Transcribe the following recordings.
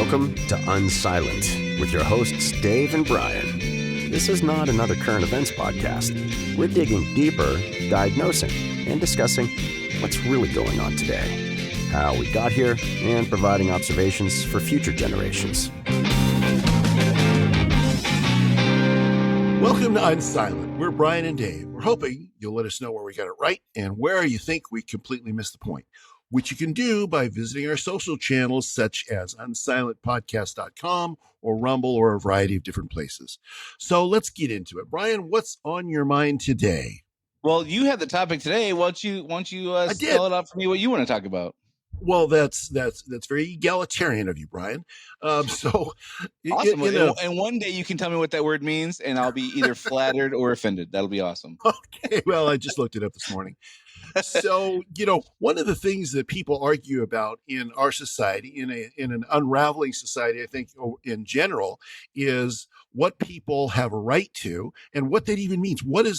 Welcome to Unsilent with your hosts Dave and Brian. This is not another current events podcast. We're digging deeper, diagnosing, and discussing what's really going on today, how we got here, and providing observations for future generations. Welcome to Unsilent. We're Brian and Dave. We're hoping you'll let us know where we got it right and where you think we completely missed the point, which you can do by visiting our social channels such as unsilentpodcast.com or Rumble or a variety of different places. So let's get into it. Brian, what's on your mind today? Well, you had the topic today. Why don't you spell it out for me what you want to talk about? Well, that's very egalitarian of you, Brian. So awesome. And one day you can tell me what that word means, and I'll be either flattered or offended. That'll be awesome. Okay. Well, I just looked it up this morning. So, one of the things that people argue about in our society, in an unraveling society, I think in general, is what people have a right to and what that even means. What do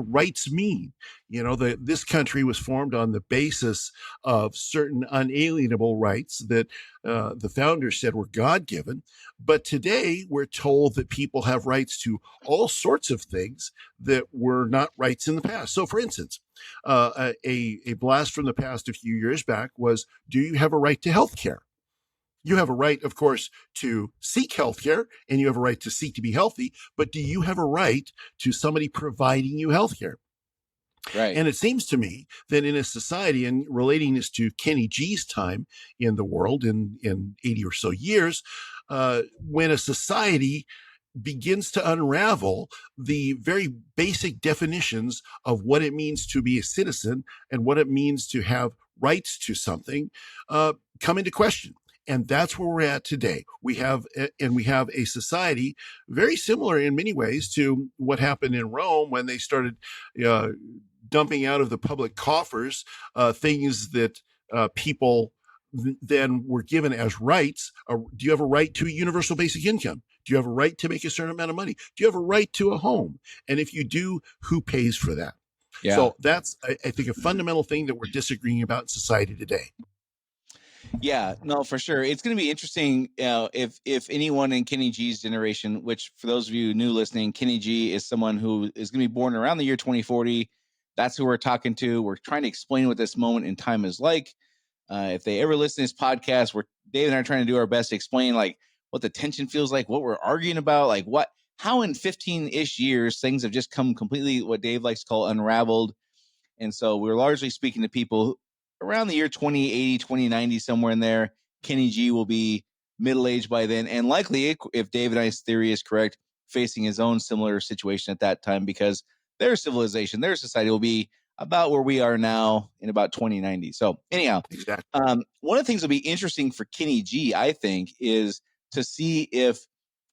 rights mean? This country was formed on the basis of certain unalienable rights that the founders said were God-given. But today we're told that people have rights to all sorts of things that were not rights in the past. So, for instance, a blast from the past a few years back was, do you have a right to health care? You have a right, of course, to seek health care, and you have a right to seek to be healthy, but do you have a right to somebody providing you health care? Right. And it seems to me that in a society, and relating this to Kenny G's time in the world in 80 or so years, when a society begins to unravel the very basic definitions of what it means to be a citizen and what it means to have rights to something, come into question. And that's where we're at today. We have a society very similar in many ways to what happened in Rome when they started dumping out of the public coffers things that people then were given as rights. Do you have a right to a universal basic income? Do you have a right to make a certain amount of money? Do you have a right to a home? And if you do, who pays for that? Yeah. So that's, I think, a fundamental thing that we're disagreeing about in society today. Yeah, no, for sure. It's going to be interesting if anyone in Kenny G's generation, which for those of you new listening, Kenny G is someone who is going to be born around the year 2040. That's who we're talking to. We're trying to explain what this moment in time is like. If they ever listen to this podcast, Dave and I are trying to do our best to explain like what the tension feels like, what we're arguing about, like how in 15-ish years things have just come completely what Dave likes to call unraveled. And so we're largely speaking to people around the year 2080, 2090, somewhere in there. Kenny G will be middle-aged by then, and likely, if Dave and I's theory is correct, facing his own similar situation at that time, because their civilization, their society will be about where we are now in about 2090. So anyhow, Exactly. One of the things that'll be interesting for Kenny G, I think, is to see if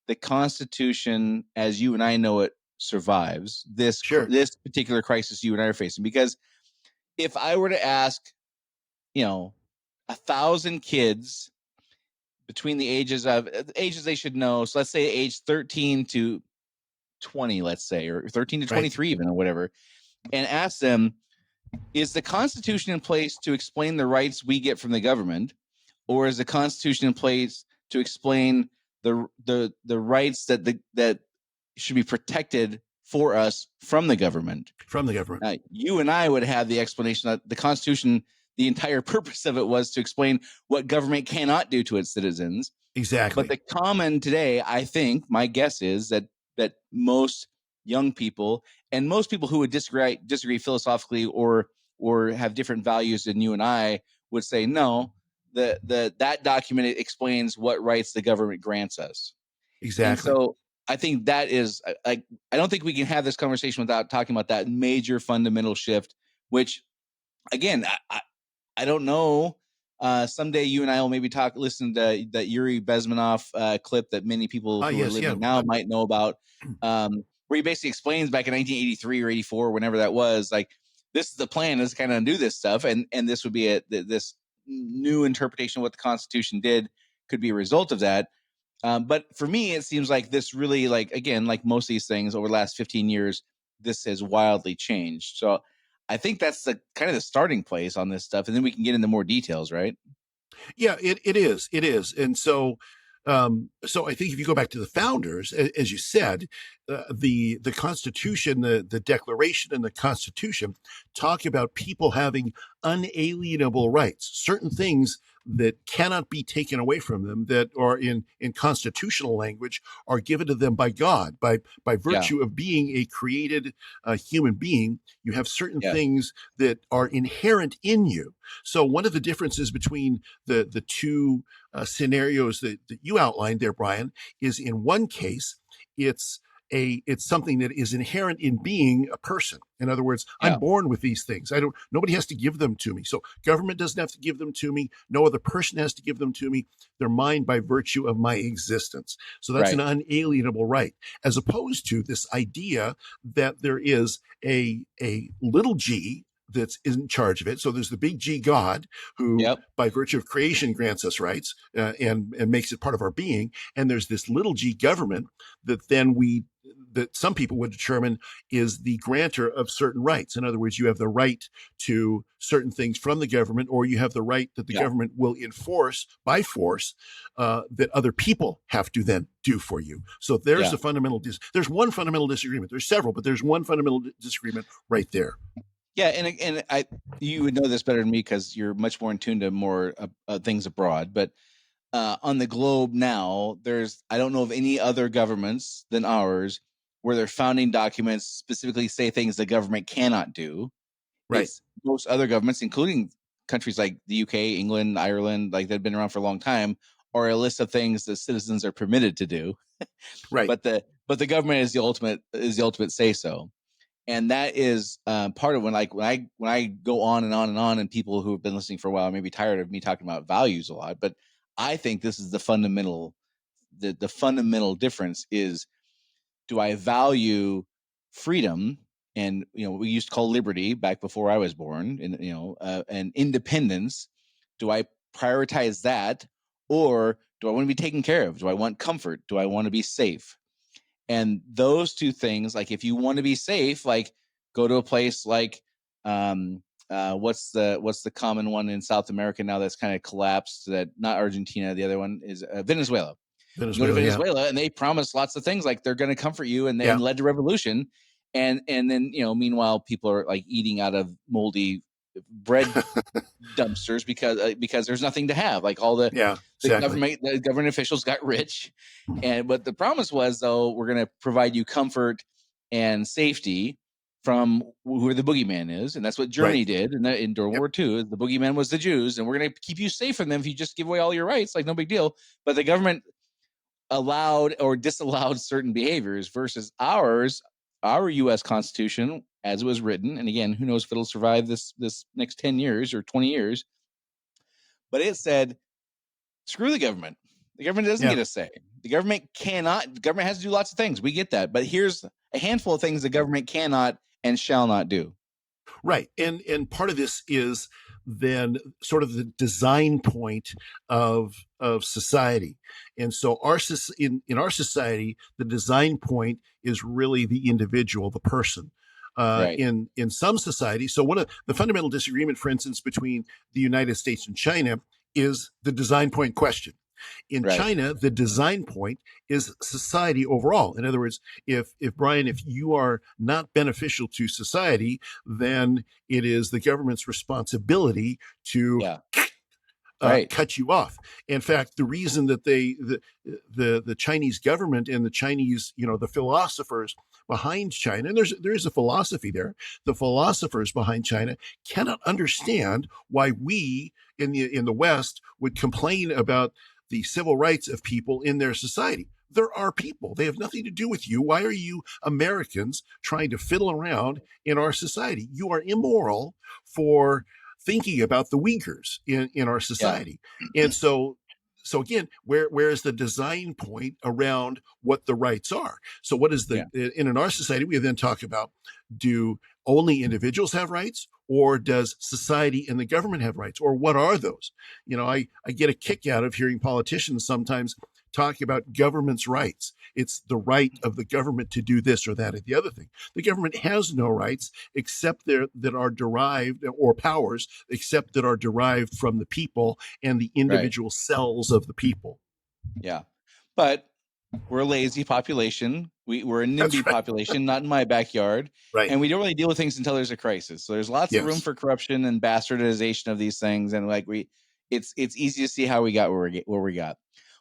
the Constitution, as you and I know it, survives this particular crisis you and I are facing. Because if I were to ask 1,000 kids between the ages they should know. So let's say age 13 to 20, let's say, or 13 to 23 even, or whatever, and ask them, is the Constitution in place to explain the rights we get from the government, or is the Constitution in place to explain the rights that should be protected for us from the government? From the government. You and I would have the explanation that the Constitution, the entire purpose of it was to explain what government cannot do to its citizens. Exactly. But the common today, I think, my guess is that most young people and most people who would disagree philosophically or have different values than you and I would say, no, that document explains what rights the government grants us. Exactly. And so I think that is, I don't think we can have this conversation without talking about that major fundamental shift, which, again, I don't know. Someday you and I will maybe listen to that Yuri Bezmenov clip that many people who are living now might know about, where he basically explains back in 1983 or 84, whenever that was, like, this is the plan, is kind of undo this stuff. And this would be this new interpretation of what the Constitution did could be a result of that. But for me, it seems like this really, like, again, like most of these things over the last 15 years, this has wildly changed. So I think that's the kind of the starting place on this stuff. And then we can get into more details, right? Yeah, it is. And so I think if you go back to the founders, as you said, the Constitution, the Declaration and the Constitution talk about people having unalienable rights, certain things that cannot be taken away from them, that are in constitutional language are given to them by God, by Yeah. virtue of being a created human being. You have certain Yeah. things that are inherent in you. So one of the differences between the two scenarios that you outlined there, Brian, is in one case, it's it's something that is inherent in being a person. In other words, I'm Yeah. born with these things. Nobody has to give them to me. So government doesn't have to give them to me. No other person has to give them to me. They're mine by virtue of my existence. So that's an Right. unalienable right, as opposed to this idea that there is a little g that's in charge of it. So there's the big G God, who Yep. by virtue of creation grants us rights, and makes it part of our being. And there's this little G government that some people would determine is the grantor of certain rights. In other words, you have the right to certain things from the government, or you have the right that the Yeah. government will enforce by force, that other people have to then do for you. So there's Yeah. the there's one fundamental disagreement. There's several, but there's one fundamental disagreement right there. Yeah, and you would know this better than me because you're much more in tune to more things abroad. But on the globe now, I don't know of any other governments than ours where their founding documents specifically say things the government cannot do. Right. It's most other governments, including countries like the UK, England, Ireland, like they've been around for a long time, are a list of things that citizens are permitted to do. Right. But the government is the ultimate say so. And that is part of when I go on and on and on, and people who have been listening for a while may be tired of me talking about values a lot, but I think this is the fundamental difference is, do I value freedom and what we used to call liberty back before I was born, and independence? Do I prioritize that, or do I want to be taken care of? Do I want comfort? Do I want to be safe? And those two things, like if you want to be safe, like go to a place like what's the common one in South America now that's kind of collapsed, that not Argentina, the other one is Venezuela. You go to Venezuela. Yeah. Venezuela and they promise lots of things, like they're going to comfort you, and Yeah. then led to revolution. And then meanwhile people are like eating out of moldy bread dumpsters because there's nothing to have. Like all the Yeah. Exactly. the government officials got rich, but the promise was, though, we're going to provide you comfort and safety from who the boogeyman is, and that's what Germany Right. did in World War II. The boogeyman was the Jews, and we're going to keep you safe from them if you just give away all your rights, like no big deal. But the government allowed or disallowed certain behaviors, versus our U.S. Constitution, as it was written, and again, who knows if it'll survive this next 10 years or 20 years, but it said, screw the government. The government doesn't Yeah. get a say. The government has to do lots of things. We get that. But here's a handful of things the government cannot and shall not do. Right. And part of this is then sort of the design point of society. And so in our society, the design point is really the individual, the person. Right. In some societies, so one of the fundamental disagreement, for instance, between the United States and China is the design point question. In Right. China, the design point is society overall. In other words, if Brian, if you are not beneficial to society, then it is the government's responsibility to Yeah. Right. cut you off. In fact, the reason that the Chinese government and the Chinese, the philosophers behind China, and there is a philosophy there, the philosophers behind China cannot understand why we in the West would complain about the civil rights of people in their society. There are people. They have nothing to do with you. Why are you Americans trying to fiddle around in our society? You are immoral for thinking about the Uyghurs in our society. Yeah. And so again, where is the design point around what the rights are? So what is in our society, we then talk about, do only individuals have rights, or does society and the government have rights, or what are those? I get a kick out of hearing politicians sometimes talking about government's rights. It's the right of the government to do this or that or the other thing. The government has no rights except that are derived, or powers except that are derived from the people and the individual cells of the people. Yeah. But we're a lazy population. We're a NIMBY population, not in my backyard. Right. And we don't really deal with things until there's a crisis. So there's lots of room for corruption and bastardization of these things. And like it's easy to see how we got where we got.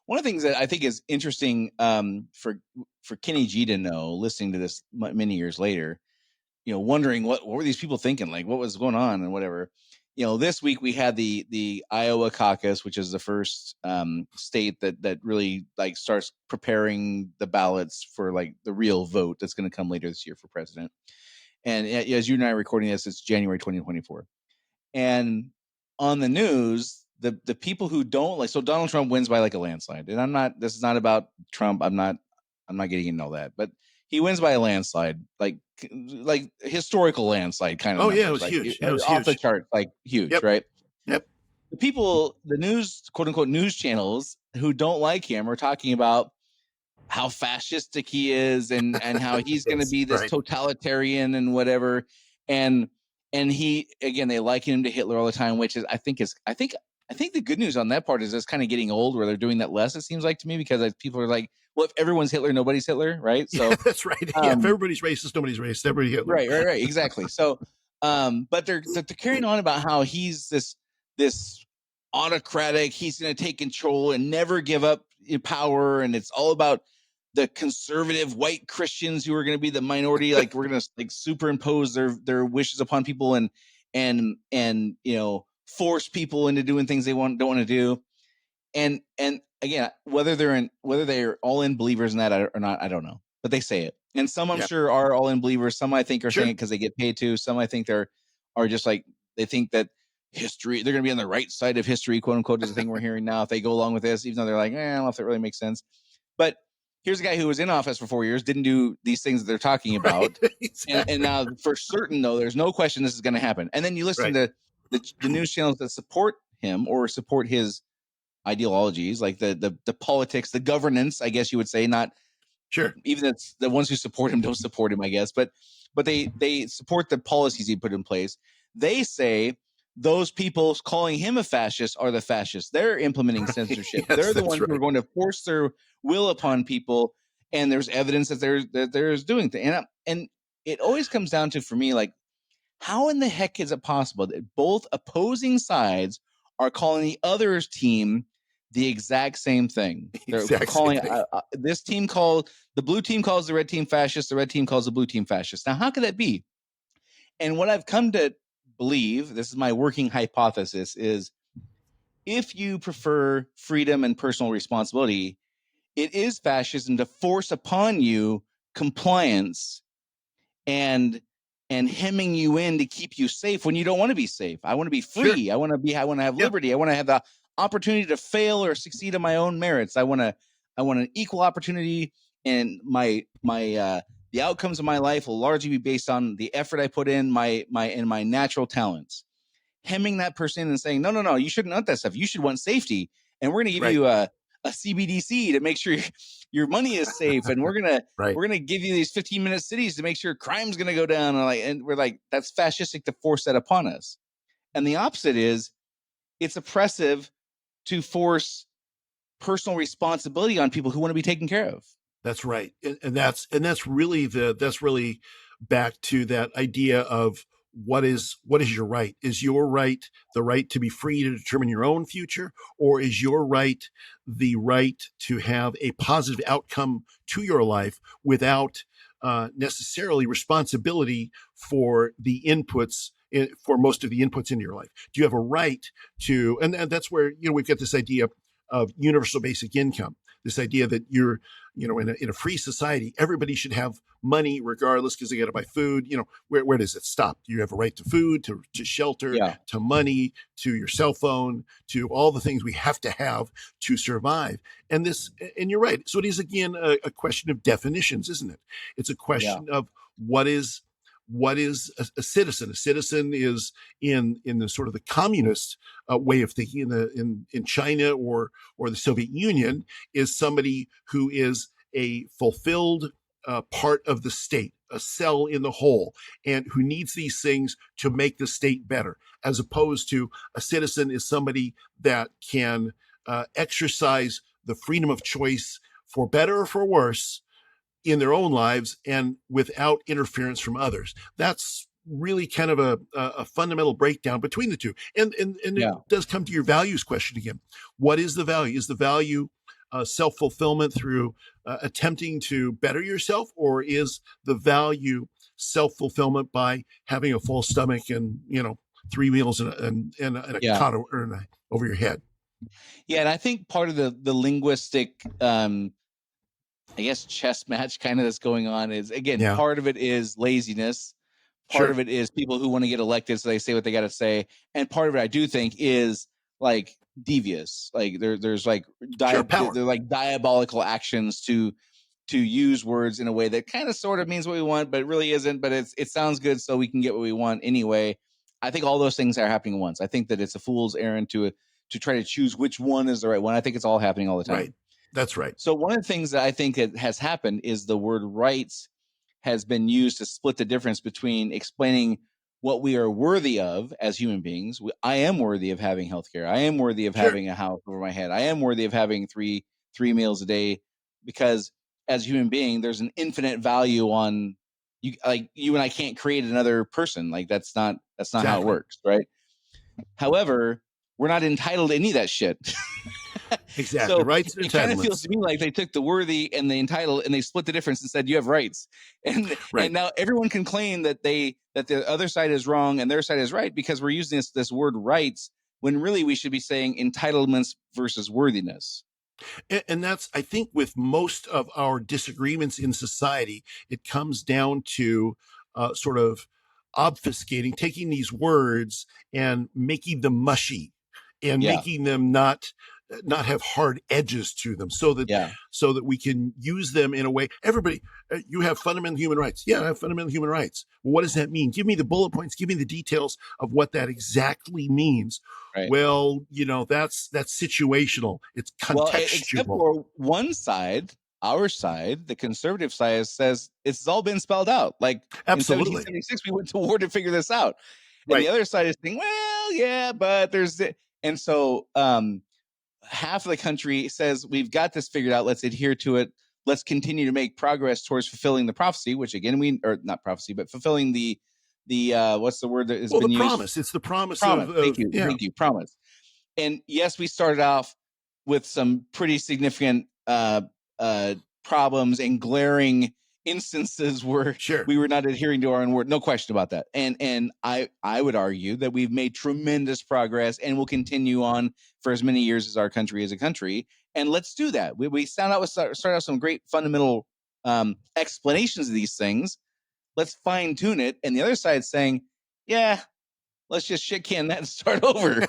One of the things that I think is interesting for Kenny G to know, listening to this many years later, wondering what were these people thinking, like what was going on and whatever. This week we had the Iowa caucus, which is the first state that really like starts preparing the ballots for like the real vote that's going to come later this year for president. And as you and I are recording this, it's January 2024. And on the news, the people who don't like, so Donald Trump wins by like a landslide. And this is not about Trump. I'm not getting into all that, but he wins by a landslide, like historical landslide kind of. Oh, numbers. Yeah, it was like, huge. It was off huge. the chart, like huge, right? Yep. The people, the news, quote unquote, news channels who don't like him are talking about how fascistic he is and how he's going to be this totalitarian and whatever. And he, again, they liken him to Hitler all the time, which is, I think the good news on that part is it's kind of getting old where they're doing that less, it seems like to me, because people are like, well, if everyone's Hitler, nobody's Hitler, right? So yeah, that's right. If everybody's racist, nobody's racist. Everybody Hitler. Right, exactly. So, but they're carrying on about how he's this autocratic, he's going to take control and never give up power, and it's all about the conservative white Christians who are going to be the minority. Like we're going to like superimpose their wishes upon people and force people into doing things they don't want to do. And again, whether they're all in believers in that or not, I don't know, but they say it. And some I'm sure are all in believers. Some I think are saying it because they get paid to. Some I think are just like, they think that history, they're going to be on the right side of history, quote unquote, is the thing we're hearing now if they go along with this, even though they're like, I don't know if that really makes sense. But here's a guy who was in office for 4 years, didn't do these things that they're talking about. Exactly. And now for certain, though, there's no question this is going to happen. And then you listen to the news channels that support him or support his ideologies, like the politics, the governance, I guess you would say, not even that's the ones who support him don't support him, I guess, but they support the policies he put in place. They say those people calling him a fascist are the fascists. They're implementing censorship. Yes, they're the ones who are going to force their will upon people, and there's evidence that they're doing things. And it always comes down to, for me, like, how in the heck is it possible that both opposing sides are calling the other's team the exact same thing? They're calling this team the blue team calls the red team fascist, the red team calls the blue team fascist. Now, how could that be? And what I've come to believe, this is my working hypothesis, is if you prefer freedom and personal responsibility, it is fascism to force upon you compliance and hemming you in to keep you safe when you don't want to be safe. I want to be free. I want to have liberty. I want to have the opportunity to fail or succeed on my own merits. I want an equal opportunity, and the outcomes of my life will largely be based on the effort I put in, my natural talents. Hemming that person and saying, no, you shouldn't want that stuff. You should want safety, and we're going to give you a CBDC to make sure your money is safe, and we're gonna give you these 15-minute cities to make sure crime's gonna go down, and we're like, that's fascistic to force that upon us. And the opposite is, it's oppressive to force personal responsibility on people who want to be taken care of. That's right, and that's really back to that idea of what is your right? Is your right the right to be free to determine your own future, or is your right the right to have a positive outcome to your life without necessarily responsibility for the inputs, for most of the inputs into your life? Do you have a right to, and that's where, we've got this idea of universal basic income, this idea that you're, in a free society, everybody should have money regardless, because they got to buy food. Where does it stop? You have a right to food, to shelter, to money, to your cell phone, to all the things we have to survive. And you're right. So it is, again, a question of definitions, isn't it? It's a question of what is what is a citizen? A citizen is in the sort of the communist way of thinking in China or the Soviet Union, is somebody who is a fulfilled part of the state, a cell in the whole, and who needs these things to make the state better, as opposed to a citizen is somebody that can exercise the freedom of choice for better or for worse in their own lives and without interference from others. That's really kind of a fundamental breakdown between the two. And it does come to your values question again. What is the value? Is the value self-fulfillment through attempting to better yourself, or is the value self-fulfillment by having a full stomach and, 3 meals and a cot over your head? Yeah, and I think part of the linguistic I guess chess match kind of that's going on is, again, part of it is laziness. Part of it is people who want to get elected, so they say what they got to say. And part of it, I do think, is like devious. Like there's like they're like diabolical actions to use words in a way that kind of sort of means what we want, but it really isn't. But it sounds good, so we can get what we want anyway. I think all those things are happening at once. I think that it's a fool's errand to try to choose which one is the right one. I think it's all happening all the time. Right. That's right. So one of the things that I think that has happened is the word rights has been used to split the difference between explaining what we are worthy of as human beings. I am worthy of having healthcare. I am worthy of having a house over my head. I am worthy of having three meals a day, because as a human being, there's an infinite value on you. Like you and I can't create another person. Like that's not how it works, right? However, we're not entitled to any of that shit. Exactly. So rights and it kind of feels to me like they took the worthy and the entitled and they split the difference and said you have rights. And now everyone can claim that the other side is wrong and their side is right, because we're using this word rights when really we should be saying entitlements versus worthiness. And that's, I think, with most of our disagreements in society, it comes down to sort of obfuscating, taking these words and making them mushy and making them not have hard edges to them, so that we can use them in a way. Everybody, you have fundamental human rights. Yeah, I have fundamental human rights. Well, what does that mean? Give me the bullet points. Give me the details of what that exactly means. Right. Well, that's situational. It's contextual. Well, except for one side, our side, the conservative side, says it's all been spelled out. Like absolutely. In 1776, we went to war to figure this out. And the other side is saying, well, yeah, but there's it. And so half of the country says we've got this figured out. Let's adhere to it. Let's continue to make progress towards fulfilling the prophecy, which again, or not prophecy, but fulfilling the what's the word that has been the used? Promise. It's the promise. Thank you. Promise. And yes, we started off with some pretty significant problems and glaring instances where we were not adhering to our own word. No question about that. And I would argue that we've made tremendous progress and will continue on for as many years as our country is a country. And let's do that. We start out with some great fundamental explanations of these things. Let's fine tune it. And the other side is saying, yeah, let's just shit can that and start over.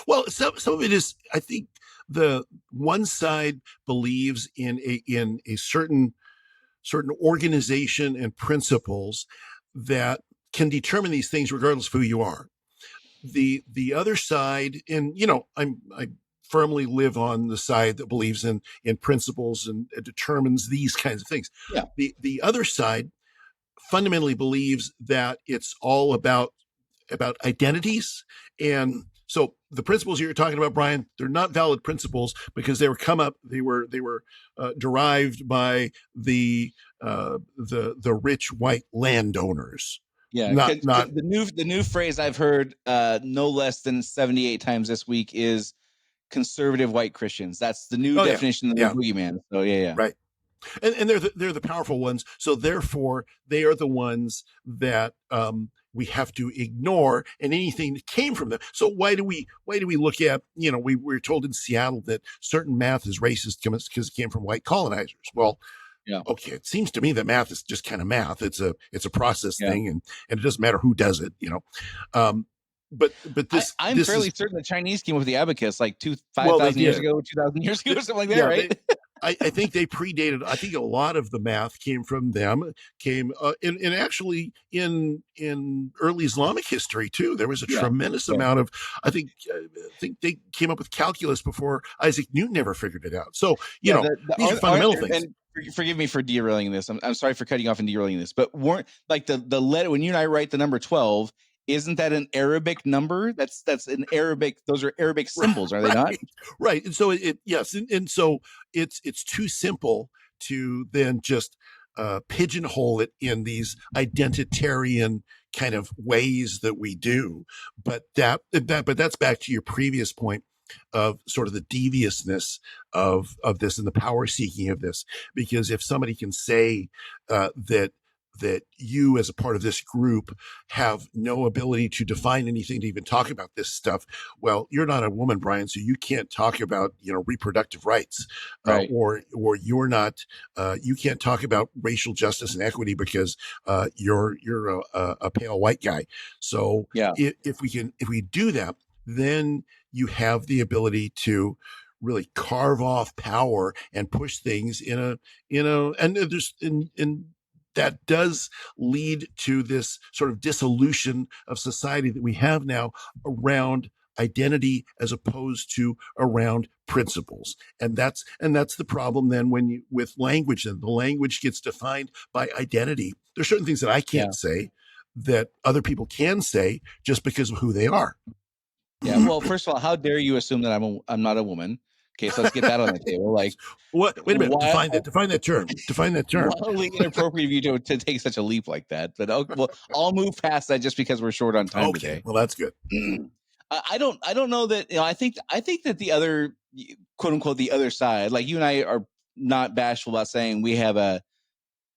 Well, some of it is, I think, the one side believes in a certain organization and principles that can determine these things regardless of who you are. The other side, and I firmly live on the side that believes in principles and determines these kinds of things. Yeah. The other side fundamentally believes that it's all about identities. And so the principles you're talking about, Brian, they're not valid principles because they were derived by the rich white landowners. Yeah, not the new phrase I've heard no less than 78 times this week is conservative white Christians. That's the new definition of the boogeyman. So yeah. Right. And they're the powerful ones. So therefore, they are the ones that we have to ignore, and anything that came from them. So why do we look at, we were told in Seattle that certain math is racist because it came from white colonizers. Well, okay, it seems to me that math is just kind of math. It's a process thing, and it doesn't matter who does it, But this, I'm fairly certain the Chinese came up with the abacus like 5,000 years ago, 2,000 years ago, or something like that, right? I think they predated. I think a lot of the math came from them. And actually in early Islamic history too. There was a Yeah. tremendous Yeah. amount of. I think they came up with calculus before Isaac Newton ever figured it out. So Yeah, these are fundamental things. and forgive me for derailing this. I'm sorry for cutting off and derailing this, but weren't like the letter when you and I write the number 12, isn't that an Arabic number? That's an Arabic. Those are Arabic symbols, are they not? Right. And so yes, and so it's too simple to then just pigeonhole it in these identitarian kind of ways that we do. But that's back to your previous point of sort of the deviousness of this and the power seeking of this. Because if somebody can say that you as a part of this group have no ability to define anything to even talk about this stuff, well, you're not a woman, Brian, so you can't talk about reproductive rights, Right. or you're not you can't talk about racial justice and equity because you're a pale white guy. So Yeah. if we do that, then you have the ability to really carve off power and push things in that does lead to this sort of dissolution of society that we have now around identity as opposed to around principles. And that's the problem then with language, and the language gets defined by identity. There's certain things that I can't say that other people can say just because of who they are. Yeah. Well, first of all, how dare you assume that I'm not a woman? Okay, so let's get that on the table. Like, what? Wait a minute. Define that term. Wildly inappropriate of you to take such a leap like that. But I'll move past that just because we're short on time today. Well, that's good. I don't know that I think that the other quote unquote the other side, like you and I are not bashful about saying we have a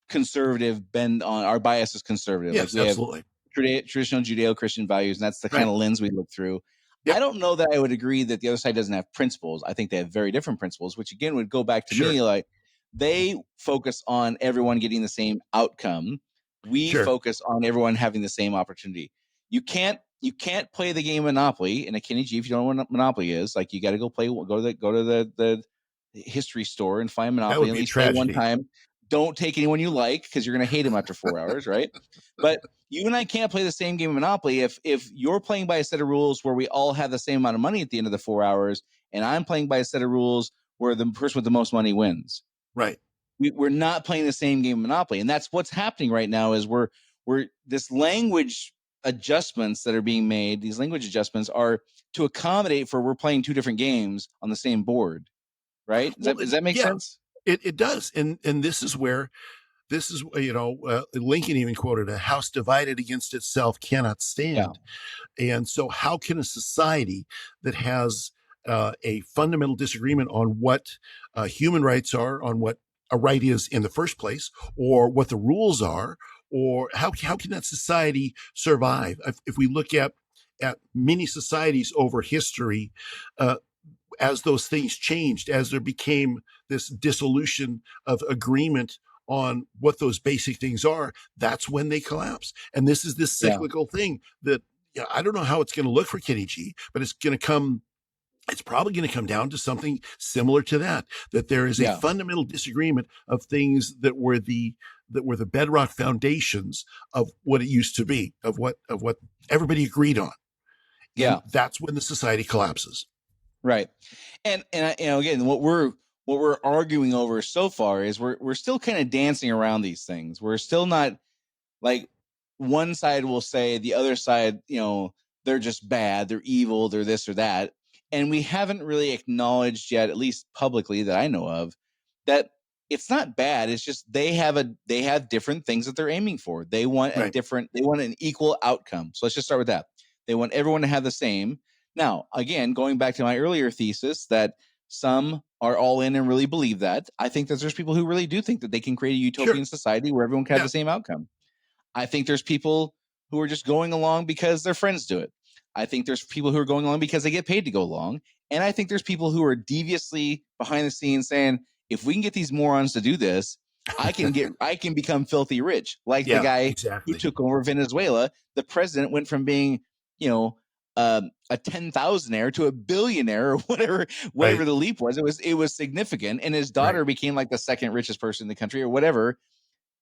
conservative bend on our bias is conservative. Yes, like we absolutely. have traditional Judeo-Christian values, and that's the kind of lens we look through. Yep. I don't know that I would agree that the other side doesn't have principles. I think they have very different principles, which again would go back to me. Like they focus on everyone getting the same outcome. We focus on everyone having the same opportunity. You can't play the game Monopoly in a Kenny G if you don't know what Monopoly is. Like you got to go to the history store and find Monopoly. At least play one time. Don't take anyone you like because you're going to hate them after 4 hours, right? But you and I can't play the same game of Monopoly if you're playing by a set of rules where we all have the same amount of money at the end of the 4 hours, and I'm playing by a set of rules where the person with the most money wins. Right. We're not playing the same game of Monopoly, and that's what's happening right now. Is we're this language adjustments that are being made. These language adjustments are to accommodate for we're playing two different games on the same board, right? Does that make sense? It does, and this is Lincoln even quoted, "A house divided against itself cannot stand." Yeah. And so, how can a society that has a fundamental disagreement on what human rights are, on what a right is in the first place, or what the rules are, or how can that society survive? If we look at many societies over history, as those things changed, as there became this dissolution of agreement on what those basic things are, that's when they collapse. And this is this cyclical thing that I don't know how it's going to look for Kenny G, but it's probably going to come down to something similar to that there is a fundamental disagreement of things that were the bedrock foundations of what it used to be, of what everybody agreed on. And that's when the society collapses. Right. And again, what we're arguing over so far is we're still kind of dancing around these things. We're still not, like, one side will say the other side, they're just bad, they're evil, they're this or that. And we haven't really acknowledged yet, at least publicly that I know of, that it's not bad. It's just they have different things that they're aiming for. They want they want an equal outcome. So let's just start with that. They want everyone to have the same. Now, again, going back to my earlier thesis that some are all in and really believe that, I think that there's people who really do think that they can create a utopian society where everyone can have the same outcome. I think there's people who are just going along because their friends do it. I think there's people who are going along because they get paid to go along. And I think there's people who are deviously behind the scenes saying, if we can get these morons to do this, I can become filthy rich. Like the guy who took over Venezuela. The president went from being, a 10,000-aire to a billionaire or whatever Right. the leap was. It was significant, and his Right. daughter became like the second richest person in the country or whatever.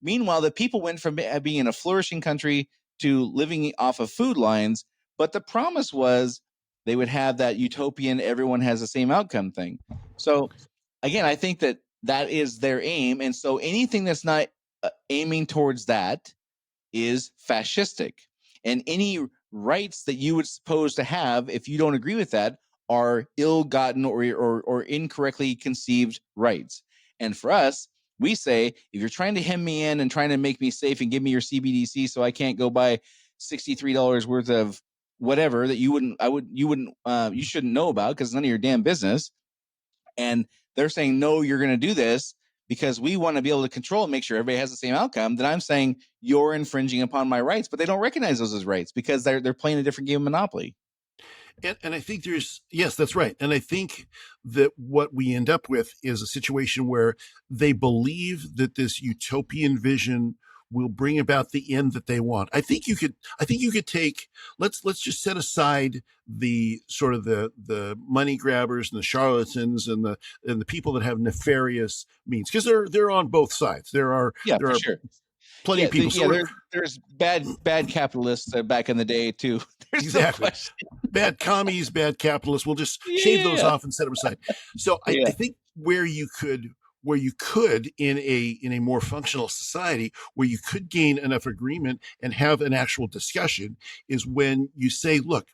Meanwhile, the people went from being in a flourishing country to living off of food lines, but the promise was they would have that utopian everyone has the same outcome thing. So again, I think that is their aim, and so anything that's not aiming towards that is fascistic. And any rights that you would suppose to have, if you don't agree with that, are ill-gotten or incorrectly conceived rights. And for us, we say, if you're trying to hem me in and trying to make me safe and give me your CBDC so I can't go buy $63 worth of whatever that you shouldn't know about because none of your damn business. And they're saying, no, you're going to do this because we want to be able to control and make sure everybody has the same outcome, then I'm saying you're infringing upon my rights, but they don't recognize those as rights because they're playing a different game of Monopoly. And I think yes, that's right. And I think that what we end up with is a situation where they believe that this utopian vision will bring about the end that they want. I think you could take, let's just set aside the sort of the money grabbers and the charlatans and the people that have nefarious means, because they're on both sides. There are Sure. plenty of people. There's bad capitalists back in the day too. There's exactly. Bad commies, bad capitalists. We'll just shave those off and set them aside. So I think where you could in a more functional society, where you could gain enough agreement and have an actual discussion, is when you say, look,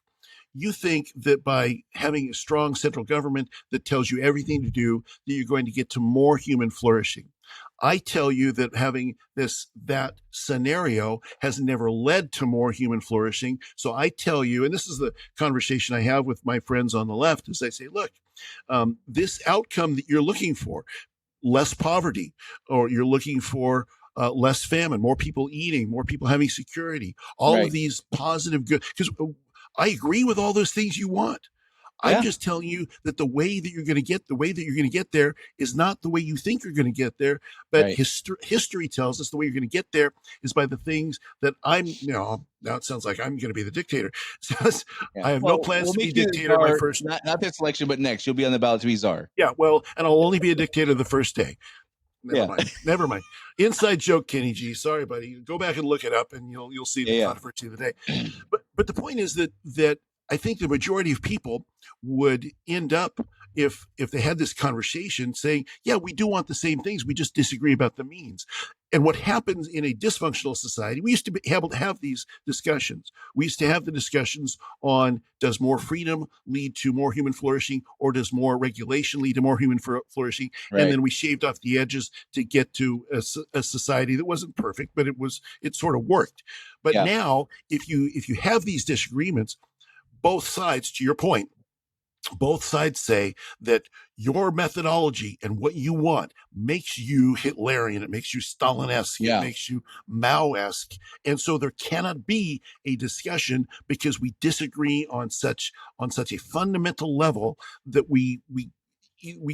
you think that by having a strong central government that tells you everything to do, that you're going to get to more human flourishing. I tell you that having that scenario has never led to more human flourishing. So I tell you, and this is the conversation I have with my friends on the left, is I say, look, this outcome that you're looking for, less poverty, or you're looking for less famine, more people eating, more people having security, all of these positive good, because I agree with all those things you want. I'm just telling you that the way that you're going to get there is not the way you think you're going to get there. But history tells us the way you're going to get there is by the things that now it sounds like I'm going to be the dictator. So I have no plans to be dictator my first. Not this election, but next. You'll be on the ballot to be czar. Yeah, well, and I'll only be a dictator the first day. Never mind. Inside joke, Kenny G. Sorry, buddy. Go back and look it up, and you'll see the controversy of the day. But the point is that I think the majority of people would end up, if they had this conversation, saying, yeah, we do want the same things, we just disagree about the means. And what happens in a dysfunctional society, we used to be able to have these discussions. We used to have the discussions on, does more freedom lead to more human flourishing, or does more regulation lead to more human flourishing? Right. And then we shaved off the edges to get to a society that wasn't perfect, but it sort of worked. But now, if you have these disagreements, both sides, to your point, both sides say that your methodology and what you want makes you Hitlerian, it makes you Stalin-esque, it makes you Mao-esque. And so there cannot be a discussion because we disagree on such a fundamental level that we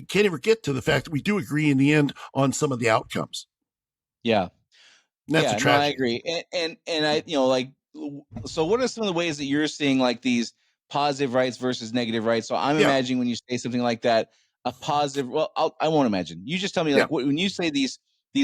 can't ever get to the fact that we do agree in the end on some of the outcomes. Yeah. That's a tragedy. No, I agree. And I, so what are some of the ways that you're seeing like these positive rights versus negative rights? So I'm imagining when you say something like that, a positive, I won't imagine. You just tell me when you say these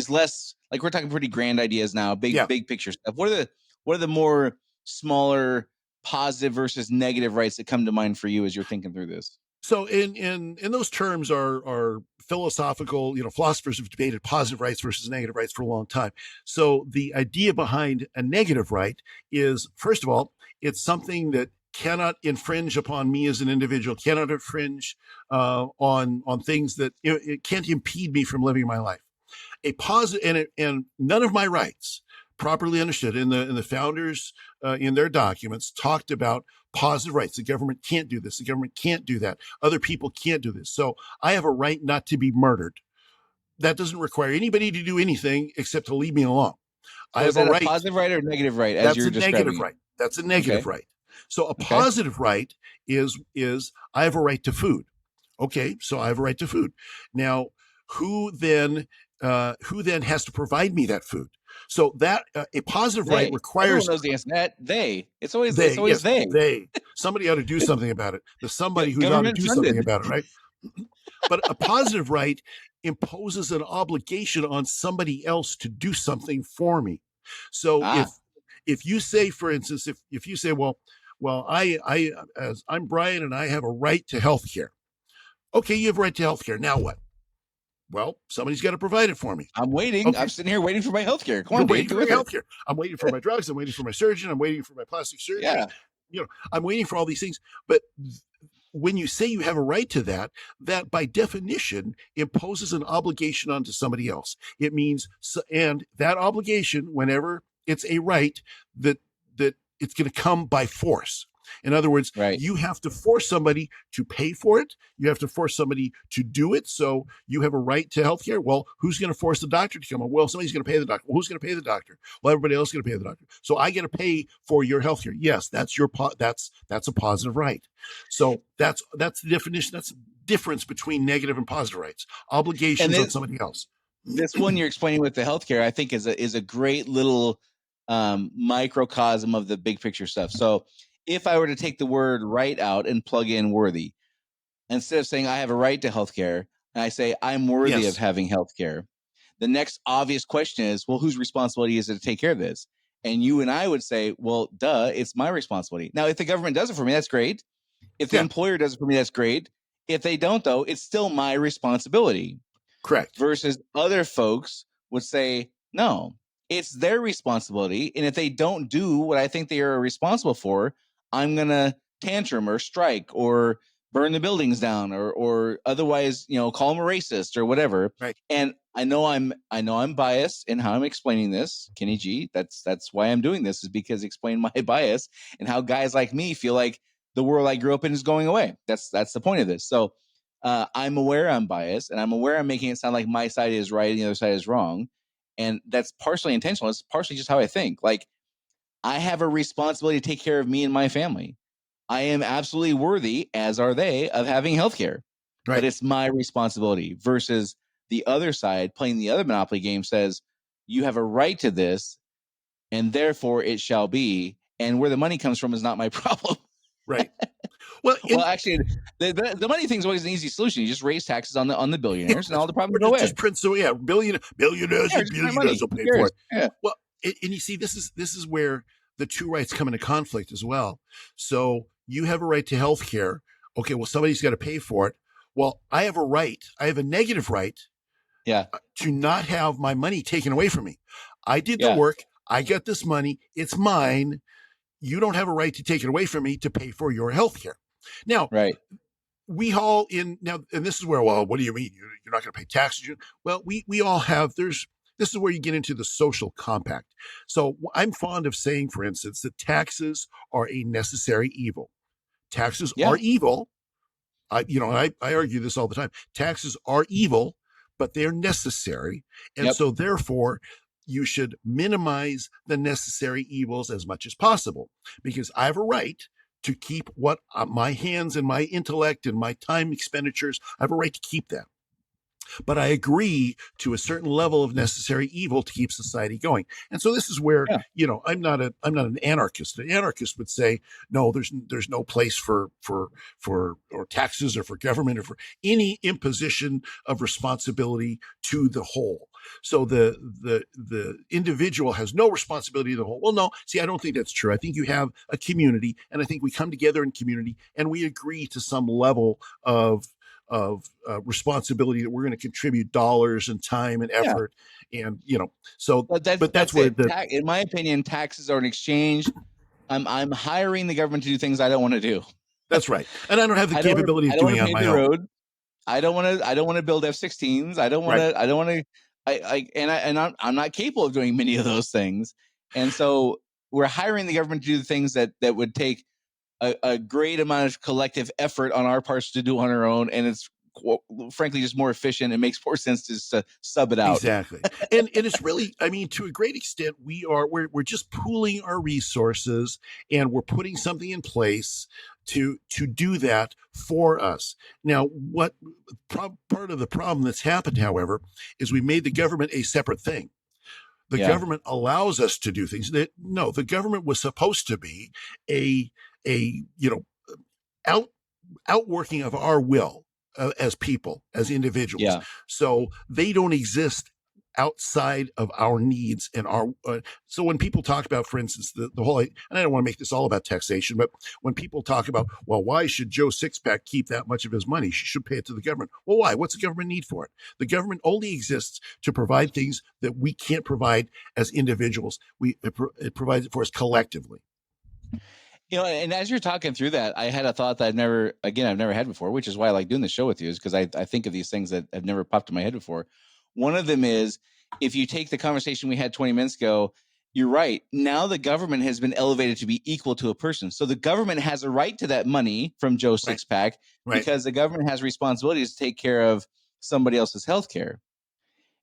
less, like we're talking pretty grand ideas now, big picture stuff. What are the more smaller positive versus negative rights that come to mind for you as you're thinking through this? So in those terms are philosophical, philosophers have debated positive rights versus negative rights for a long time. So the idea behind a negative right is, first of all, it's something that cannot infringe upon me as an individual, cannot infringe on things that it can't impede me from living my life. A positive, and none of my rights, properly understood in the founders in their documents, talked about positive rights. The government can't do this. The government can't do that. Other people can't do this. So I have a right not to be murdered. That doesn't require anybody to do anything except to leave me alone. So I have a right. Positive right or negative right? That's a negative right. That's a negative right. So a positive right is I have a right to food. Okay, so I have a right to food. Now, who then has to provide me that food? So that a positive right Everyone requires knows the answer to that. It's always yes, they. they. Somebody ought to do something about it. The somebody who's ought to Government do something funded. about it, right? But a positive right imposes an obligation on somebody else to do something for me. So if you say, for instance, if you say, well, as I'm Brian and I have a right to health care. Okay, you have a right to health care. Now what? Well, somebody's got to provide it for me. I'm waiting. Okay. I'm sitting here waiting for my healthcare. Come You're on, waiting Dave. for your healthcare. I'm waiting for my drugs. I'm waiting for my surgeon. I'm waiting for my plastic surgery. Yeah. I'm waiting for all these things. But when you say you have a right to that, that by definition imposes an obligation onto somebody else. It means, and that obligation, whenever it's a right, that it's going to come by force. In other words, you have to force somebody to pay for it. You have to force somebody to do it. So you have a right to health care. Well, who's going to force the doctor to come on? Well, somebody's going to pay the doctor. Well, who's going to pay the doctor? Well, everybody else is going to pay the doctor. So I get to pay for your health care. Yes, that's that's a positive right. So that's the definition. That's the difference between negative and positive rights. Obligations on somebody else. This one you're explaining with the healthcare, I think, is a great little microcosm of the big picture stuff. So if I were to take the word right out and plug in worthy, instead of saying I have a right to healthcare, and I say I'm worthy of having healthcare, the next obvious question is, well, whose responsibility is it to take care of this? And you and I would say, well, duh, it's my responsibility. Now, if the government does it for me, that's great. If the employer does it for me, that's great. If they don't, though, it's still my responsibility. Correct. Versus other folks would say, no, it's their responsibility. And if they don't do what I think they are responsible for, I'm going to tantrum or strike or burn the buildings down or otherwise, call them a racist or whatever. Right. And I know I'm biased in how I'm explaining this, Kenny G. That's why I'm doing this, is because explain my bias and how guys like me feel like the world I grew up in is going away. That's the point of this. So I'm aware I'm biased, and I'm aware I'm making it sound like my side is right and the other side is wrong. And that's partially intentional. It's partially just how I think. Like, I have a responsibility to take care of me and my family. I am absolutely worthy, as are they, of having healthcare. Right. But it's my responsibility versus the other side playing the other Monopoly game says, you have a right to this, and therefore it shall be. And where the money comes from is not my problem. Right. Well, actually, the money thing is always an easy solution. You just raise taxes on the billionaires, and all the problems go away. Just print billionaires will pay for it. Yeah. Well, and you see, this is where the two rights come into conflict as well. So you have a right to health care. Okay, well, somebody's got to pay for it. Well, I have a right. I have a negative right. To not have my money taken away from me. I did the work. I got this money. It's mine. You don't have a right to take it away from me to pay for your health care. Now, we all and this is where, well, what do you mean? You're not going to pay taxes? Well, we all have, this is where you get into the social compact. So I'm fond of saying, for instance, that taxes are a necessary evil. Taxes are evil. I argue this all the time. Taxes are evil, but they're necessary. And so therefore, you should minimize the necessary evils as much as possible, because I have a right to keep what my hands and my intellect and my time expenditures, I have a right to keep that. But I agree to a certain level of necessary evil to keep society going. And so this is where, I'm not an anarchist. An anarchist would say, no, there's no place for taxes or for government or for any imposition of responsibility to the whole. So the individual has no responsibility to the whole. Well, no, see, I don't think that's true. I think you have a community, and I think we come together in community and we agree to some level of responsibility that we're going to contribute dollars and time and effort. And, so, but that's where in my opinion, taxes are an exchange. I'm hiring the government to do things I don't want to do. That's right. And I don't have the capability of doing it on my own. Road. I don't want to build F-16s. I don't want to, I'm not capable of doing many of those things. And so we're hiring the government to do the things that would take a great amount of collective effort on our parts to do on our own, and it's frankly just more efficient. It makes more sense to sub it out. Exactly. And it's really, I mean, to a great extent, we're just pooling our resources, and we're putting something in place to do that for us. Now, what part of the problem that's happened, however, is we made the government a separate thing. The government allows us to do things that, no, the government was supposed to be a outworking of our will as people, as individuals. Yeah. So they don't exist outside of our needs and our so when people talk about, for instance, the whole, and I don't want to make this all about taxation, but when people talk about, well, why should Joe Sixpack keep that much of his money? He should pay it to the government. Well, why? What's the government need for it? The government only exists to provide things that we can't provide as individuals. It provides it for us collectively. And as you're talking through that, I had a thought that I've never had before, which is why I like doing the show with you, is because I think of these things that have never popped in my head before. One of them is, if you take the conversation we had 20 minutes ago, you're right. Now the government has been elevated to be equal to a person. So the government has a right to that money from Joe Sixpack, because the government has responsibilities to take care of somebody else's health care.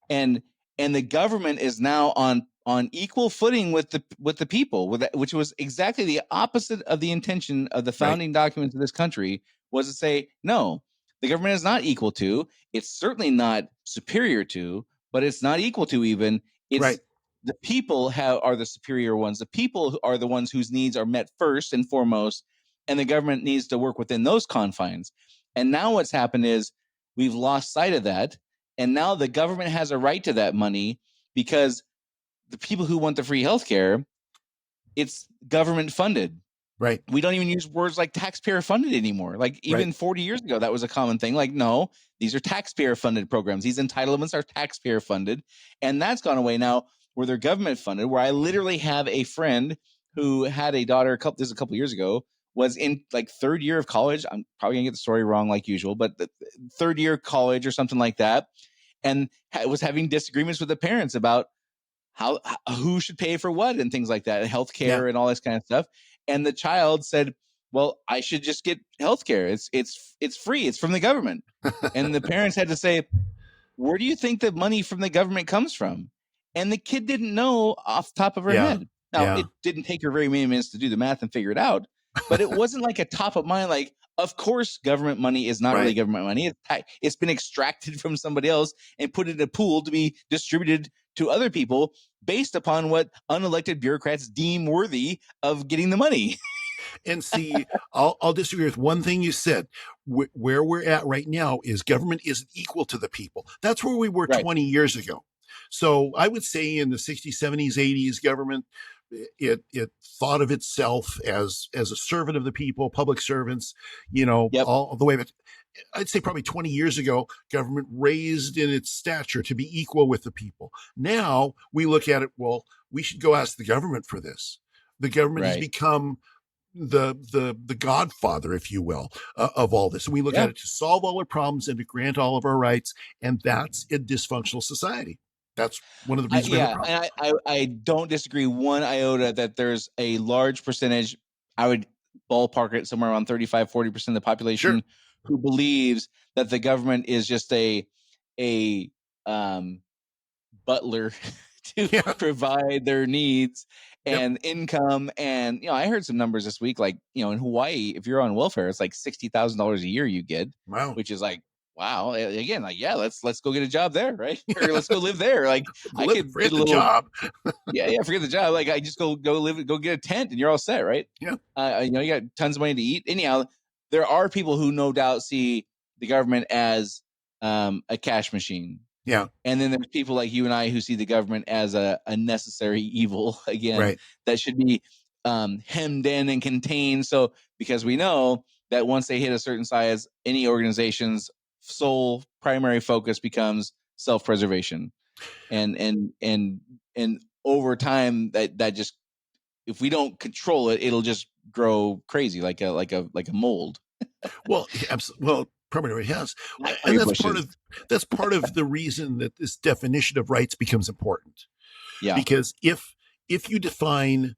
And the government is now on equal footing with the people, which was exactly the opposite of the intention of the founding documents of this country, was to say, no, the government is not equal to, it's certainly not superior to, but it's not equal to even. It's the people are the superior ones. The people are the ones whose needs are met first and foremost, and the government needs to work within those confines. And now what's happened is we've lost sight of that. And now the government has a right to that money, because the people who want the free healthcare, it's government funded. Right. We don't even use words like taxpayer funded anymore. Like even 40 years ago, that was a common thing. Like, no, these are taxpayer funded programs. These entitlements are taxpayer funded. And that's gone away now, where they're government funded, where I literally have a friend who had a daughter a couple years ago, was in like third year of college. I'm probably gonna get the story wrong like usual, but the third year college or something like that. And was having disagreements with the parents about who should pay for what and things like that, and healthcare and all this kind of stuff. And the child said, well, I should just get healthcare. It's free. It's from the government. And the parents had to say, where do you think the money from the government comes from? And the kid didn't know off the top of her head. Now, it didn't take her very many minutes to do the math and figure it out, but it wasn't like a top of mind, like, of course, government money is not really government money. It's been extracted from somebody else and put in a pool to be distributed to other people based upon what unelected bureaucrats deem worthy of getting the money. And see, I'll disagree with one thing you said. Where we're at right now is government isn't equal to the people. That's where we were 20 years ago. So I would say in the 60s, 70s, 80s, government, it thought of itself as a servant of the people, public servants, all the way. But I'd say probably 20 years ago, government raised in its stature to be equal with the people. Now we look at it, well, we should go ask the government for this. The government has become the godfather, if you will, of all this. And we look at it to solve all our problems and to grant all of our rights. And that's a dysfunctional society. That's one of the reasons. And I don't disagree one iota that there's a large percentage, I would ballpark it somewhere around 35-40% of the population who believes that the government is just a butler to provide their needs and income. And I heard some numbers this week, like in Hawaii, if you're on welfare, it's like $60,000 a year you get, which is like, wow. Again, like, let's go get a job there, right? Or let's go live there. Like, I could get a little job. Forget the job. Like, I just go get a tent and you're all set, right? Yeah. You got tons of money to eat. Anyhow, there are people who no doubt see the government as a cash machine. Yeah. And then there's people like you and I who see the government as a necessary evil, again, that should be hemmed in and contained. So, because we know that once they hit a certain size, any organization's sole primary focus becomes self-preservation. And over time that just, if we don't control it, it'll just grow crazy like a mold. Well, primarily has. And that's part of the reason that this definition of rights becomes important. Yeah. Because if you define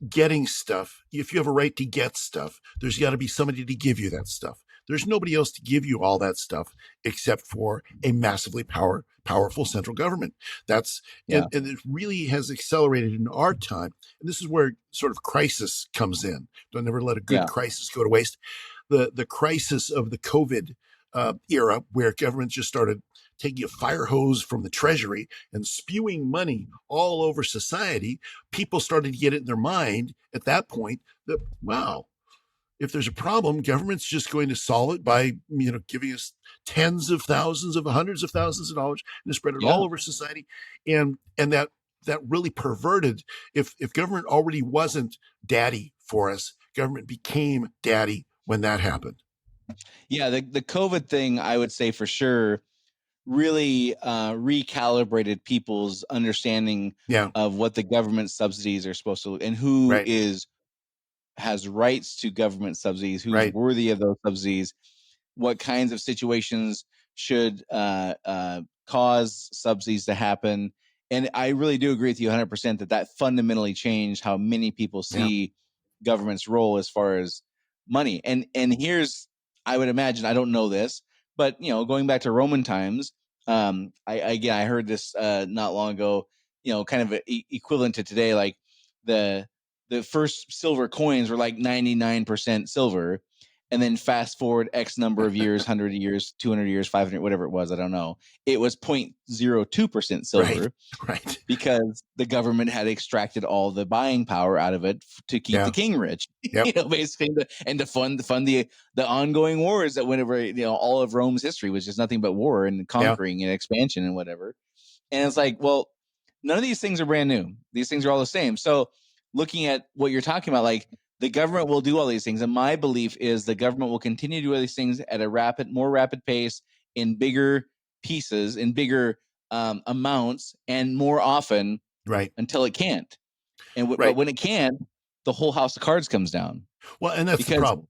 getting stuff, if you have a right to get stuff, there's got to be somebody to give you that stuff. There's nobody else to give you all that stuff except for a massively powerful central government. And it really has accelerated in our time. And this is where sort of crisis comes in. Don't ever let a good crisis go to waste. The crisis of the COVID era where government just started taking a fire hose from the treasury and spewing money all over society, people started to get it in their mind at that point that, wow, if there's a problem, government's just going to solve it by, giving us tens of thousands of hundreds of thousands of dollars and spread it all over society. And that really perverted, if government already wasn't daddy for us, government became daddy when that happened. Yeah, the COVID thing, I would say for sure, really recalibrated people's understanding of what the government subsidies are supposed to, and who has rights to government subsidies, who's worthy of those subsidies, what kinds of situations should cause subsidies to happen. And I really do agree with you 100% that fundamentally changed how many people see government's role as far as money. And here's, I would imagine, I don't know this, but going back to Roman times, I heard this not long ago, kind of equivalent to today, like the first silver coins were like 99% silver. And then fast forward X number of years, 100 years, 200 years, 500, whatever it was, I don't know. It was 0.02% silver, right? Because the government had extracted all the buying power out of it to keep the king rich, basically, and to fund the ongoing wars that went over, all of Rome's history was just nothing but war and conquering and expansion and whatever. And it's like, well, none of these things are brand new. These things are all the same. So looking at what you're talking about, like, the government will do all these things. And my belief is the government will continue to do all these things at a more rapid pace, in bigger pieces, in bigger amounts, and more often, until it can't. And but when it can, the whole house of cards comes down. Well, and that's the problem.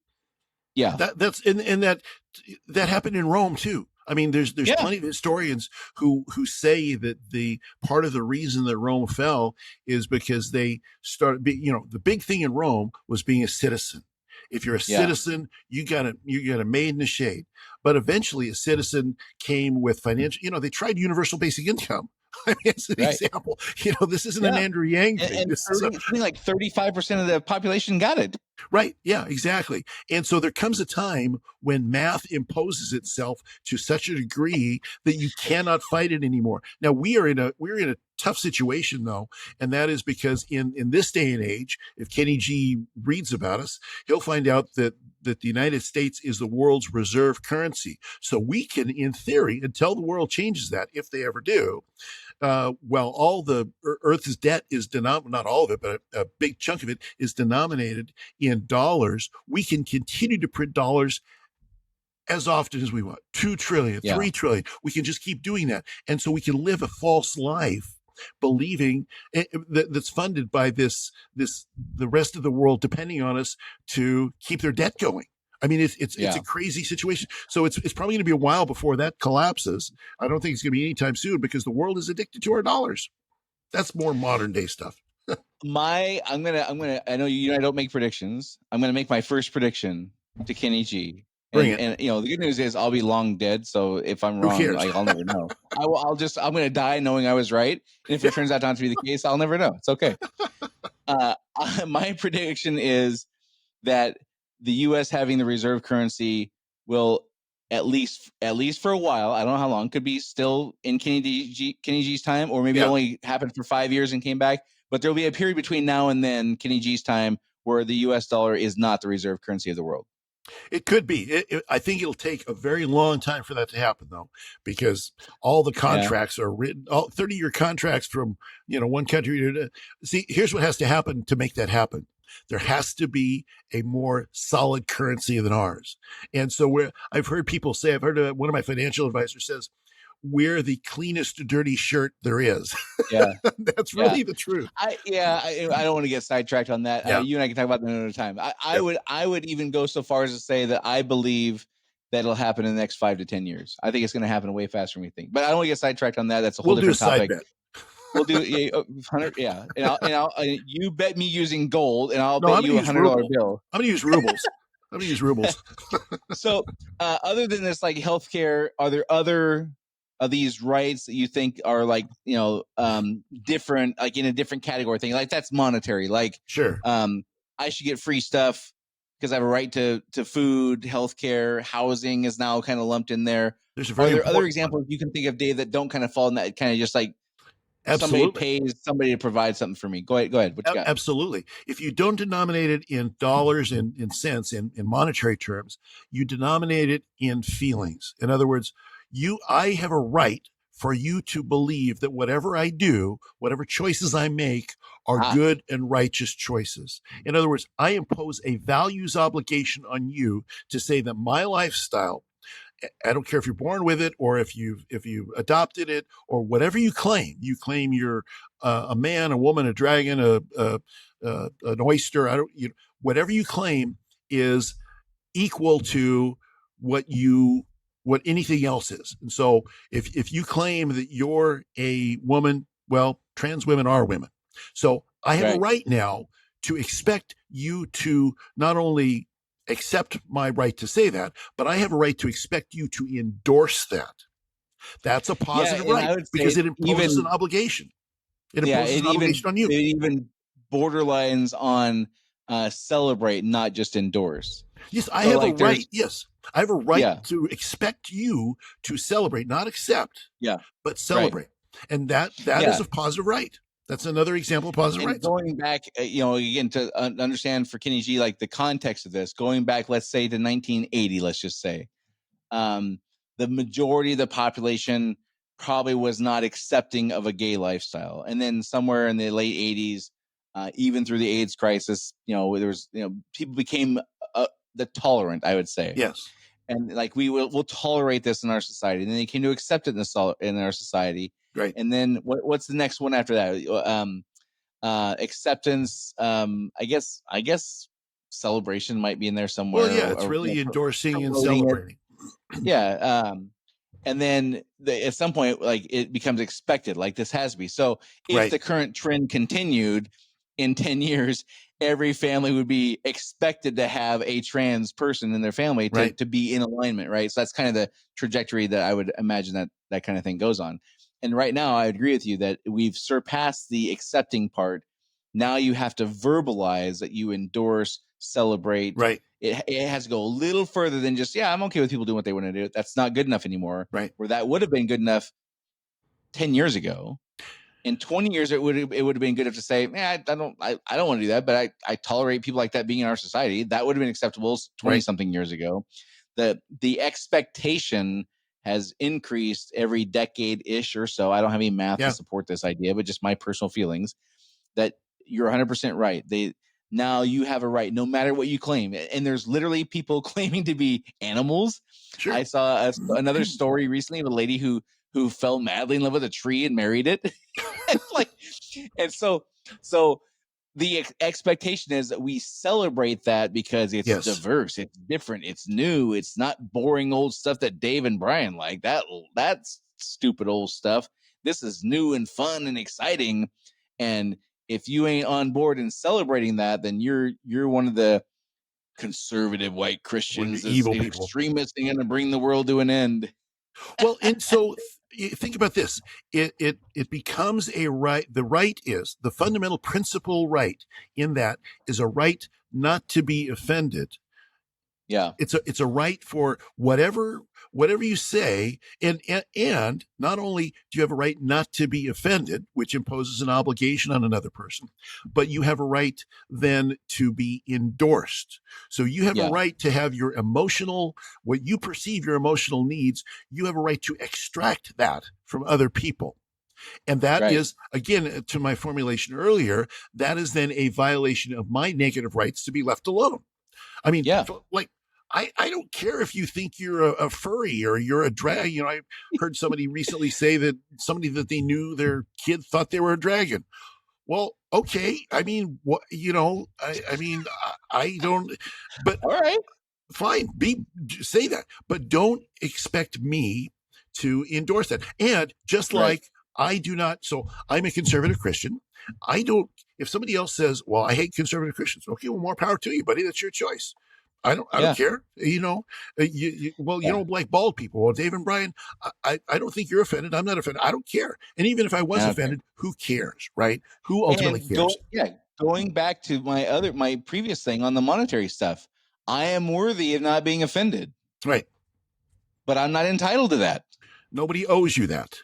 Yeah. That's and that happened in Rome too. I mean, there's plenty of historians who say that the part of the reason that Rome fell is because they started, the big thing in Rome was being a citizen. If you're a citizen, you got a maid in the shade. But eventually a citizen came with financial, they tried universal basic income. I mean, it's an example. This isn't an Andrew Yang thing. And something like 35% of the population got it. Right. Yeah, exactly. And so there comes a time when math imposes itself to such a degree that you cannot fight it anymore. Now we're in a tough situation though, and that is because in this day and age, if Kenny G reads about us, he'll find out that the United States is the world's reserve currency. So we can, in theory, until the world changes that, if they ever do, all the Earth's debt is denominated, not all of it, but a big chunk of it is denominated in dollars. We can continue to print dollars as often as we want. 2 trillion, 3 trillion. We can just keep doing that. And so we can live a false life believing that's funded by the rest of the world depending on us to keep their debt going. I mean, it's a crazy situation. So it's probably going to be a while before that collapses. I don't think it's going to be anytime soon because the world is addicted to our dollars. That's more modern day stuff. I'm gonna. I know you and I don't make predictions. I'm gonna make my first prediction to Kenny G. And the good news is I'll be long dead. So if I'm wrong, I'll never know. I'm going to die knowing I was right. And if it turns out not to be the case, I'll never know. It's okay. My prediction is that the U.S. having the reserve currency will at least for a while, I don't know how long, could be still in Kenny G's time, or maybe only happened for 5 years and came back. But there'll be a period between now and then, Kenny G's time, where the U.S. dollar is not the reserve currency of the world. It could be. I think it'll take a very long time for that to happen, though, because all the contracts are written, all 30-year contracts from one country. See, here's what has to happen to make that happen. There has to be a more solid currency than ours. And so I've heard people say, I've heard one of my financial advisors says, we're the cleanest dirty shirt there is. Yeah. That's really the truth. I don't want to get sidetracked on that. You and I can talk about that another time. I would even go so far as to say that I believe that it'll happen in the next 5 to 10 years. I think it's going to happen way faster than we think. But I don't want to get sidetracked on that. That's a whole different topic. We'll do 100. Yeah, and I'll you bet me using gold, and I'll bet you $100 bill. I'm going to use rubles. So, other than this, like healthcare, are there other of these rights that you think are like different, like in a different category thing? Like that's monetary. Like sure, I should get free stuff because I have a right to food, healthcare, housing is now kind of lumped in there. There's a Are very there other important one. examples you can think of, Dave, that don't kind of fall in that kind of just like somebody Absolutely. pays somebody to provide something for me? Go ahead. What you got? Absolutely. If you don't denominate it in dollars and in cents, in monetary terms, you denominate it in feelings. In other words, I have a right for you to believe that whatever I do, whatever choices I make, are good and righteous choices. In other words, I impose a values obligation on you to say that my lifestyle, I don't care if you're born with it or if you adopted it or whatever you claim. You claim you're a man, a woman, a dragon, an oyster. Whatever you claim is equal to what anything else is. And so if you claim that you're a woman, well, trans women are women. So I have a right now to expect you to not only accept my right to say that, but I have a right to expect you to endorse that. That's a positive right because it imposes an obligation. It imposes an obligation on you. It even borderlines on celebrate, not just endorse. Yes, I have a right. Yes, I have a right to expect you to celebrate, not accept. But celebrate, and that is a positive right. That's another example of positive rights. Going back, again, to understand for Kenny G, like the context of this, going back, let's say to 1980, let's just say, the majority of the population probably was not accepting of a gay lifestyle. And then somewhere in the late 80s, even through the AIDS crisis, there was, people became the tolerant, I would say. Yes. And like we'll tolerate this in our society. And then they came to accept it in our society. Right. And then what's the next one after that? Acceptance. I guess celebration might be in there somewhere. Well, yeah, it's really endorsing and celebrating. And then at some point, like it becomes expected, like this has to be. So if the current trend continued in 10 years, every family would be expected to have a trans person in their family to be in alignment, right? So that's kind of the trajectory that I would imagine that kind of thing goes on. And right now, I agree with you that we've surpassed the accepting part. Now you have to verbalize that you endorse, celebrate. Right. It has to go a little further than just, I'm okay with people doing what they want to do. That's not good enough anymore. Right. Where that would have been good enough 10 years ago. In 20 years, it would have been good enough to say, I don't want to do that, but I tolerate people like that being in our society. That would have been acceptable 20 something years ago. The expectation has increased every decade-ish or so. I don't have any math to support this idea, but just my personal feelings that you're 100% right. Now you have a right, no matter what you claim. And there's literally people claiming to be animals. Sure. I saw another story recently of a lady who fell madly in love with a tree and married it. and so the expectation is that we celebrate that because it's diverse, it's different, it's new, it's not boring old stuff that Dave and Brian like. That's stupid old stuff. This is new and fun and exciting. And if you ain't on board and celebrating that, then you're one of the conservative white Christians, evil extremists, and going to bring the world to an end. Well, and so think about this. It becomes a right. The right is the fundamental principle right in that is a right not to be offended. Yeah. It's a right for whatever you say. And not only do you have a right not to be offended, which imposes an obligation on another person, but you have a right then to be endorsed. So you have a right to have your what you perceive your emotional needs. You have a right to extract that from other people. And that is, again, to my formulation earlier, that is then a violation of my negative rights to be left alone. I mean, I don't care if you think you're a furry or you're a drag. I heard somebody recently say that somebody that they knew, their kid thought they were a dragon. Well, okay. I mean, what, I don't, but all right, fine. Say that, but don't expect me to endorse that. And just like I do not, so I'm a conservative Christian. If somebody else says, well, I hate conservative Christians. Okay, well, more power to you, buddy. That's your choice. I don't care. Like bald people. Well, Dave and Brian, I don't think you're offended. I'm not offended. I don't care. And even if I was offended, who cares, right? Who ultimately cares? Going back to my previous thing on the monetary stuff, I am worthy of not being offended, Right. but I'm not entitled to that. Nobody owes you that.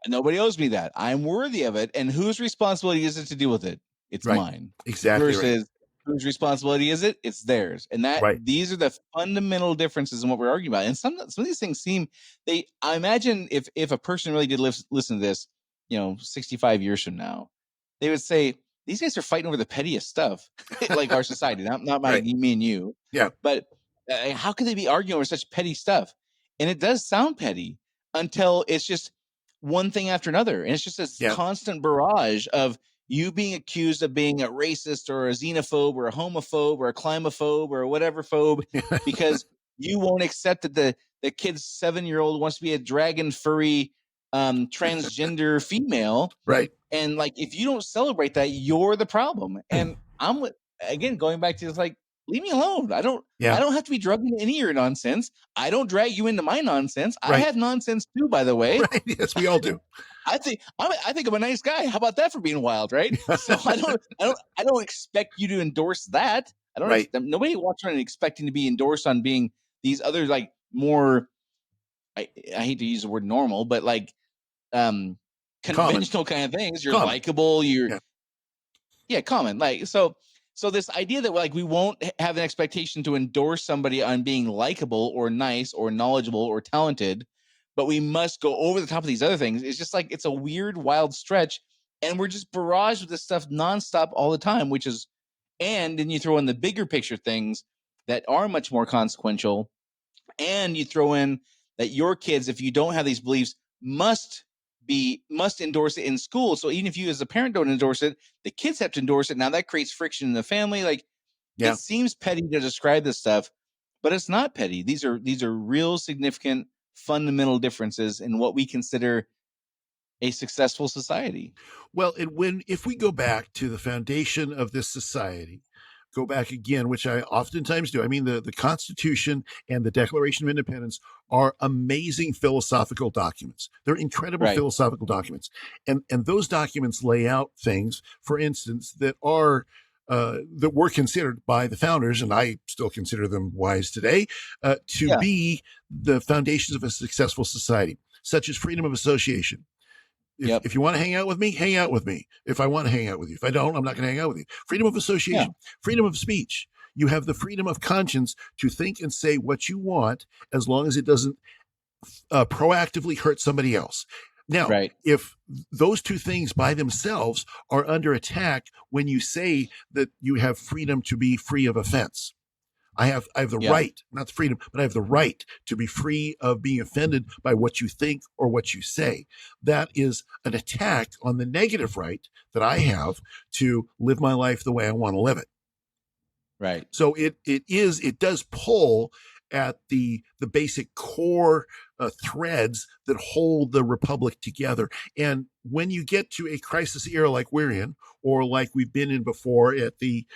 Nobody owes me that. I'm worthy of it. And whose responsibility is it to deal with it? It's Right. mine. Exactly right. Versus whose responsibility is it? It's theirs. And Right. these are the fundamental differences in what we're arguing about. And some of these things I imagine if a person really did listen to this, 65 years from now, they would say, these guys are fighting over the pettiest stuff, like our society, not Right. me and you. Yeah. But how could they be arguing over such petty stuff? And it does sound petty until it's just one thing after another. And it's just this constant barrage of you being accused of being a racist or a xenophobe or a homophobe or a climophobe or whatever phobe because you won't accept that the kid's 7-year-old wants to be a dragon furry transgender female. Right. And like, if you don't celebrate that, you're the problem. And I'm again going back to this, like, leave me alone. I don't have to be drugged into any of your nonsense. I don't drag you into my nonsense. Right. I have nonsense too, by the way. Right. Yes, we all do. I think I'm a nice guy. How about that for being wild, right? So I don't expect you to endorse that. I don't. Right. Nobody walks around expecting to be endorsed on being these other, like, more. I hate to use the word normal, but like conventional kind of things. You're likable. You're common. Like so this idea that, like, we won't have an expectation to endorse somebody on being likable or nice or knowledgeable or talented, but we must go over the top of these other things. It's just like, it's a weird, wild stretch. And we're just barraged with this stuff nonstop all the time, and then you throw in the bigger picture things that are much more consequential. And you throw in that your kids, if you don't have these beliefs, must endorse it in school. So even if you as a parent don't endorse it, the kids have to endorse it. Now that creates friction in the family. Like, it seems petty to describe this stuff, but it's not petty. These are real significant fundamental differences in what we consider a successful society. Well, if we go back to the foundation of this society, go back again, which I oftentimes do. I mean, the Constitution and the Declaration of Independence are amazing philosophical documents. They're incredible philosophical documents. And those documents lay out things, for instance, that were considered by the founders, and I still consider them wise today, to be the foundations of a successful society, such as freedom of association. If you want to hang out with me, hang out with me. If I want to hang out with you. If I don't, I'm not going to hang out with you. Freedom of association, freedom of speech. You have the freedom of conscience to think and say what you want, as long as it doesn't proactively hurt somebody else. Now, if those two things by themselves are under attack when you say that you have freedom to be free of offense, I have the right, not the freedom, but I have the right to be free of being offended by what you think or what you say. That is an attack on the negative right that I have to live my life the way I want to live it. Right. So it does pull at the basic core threads that hold the republic together. And when you get to a crisis era like we're in, or like we've been in before at the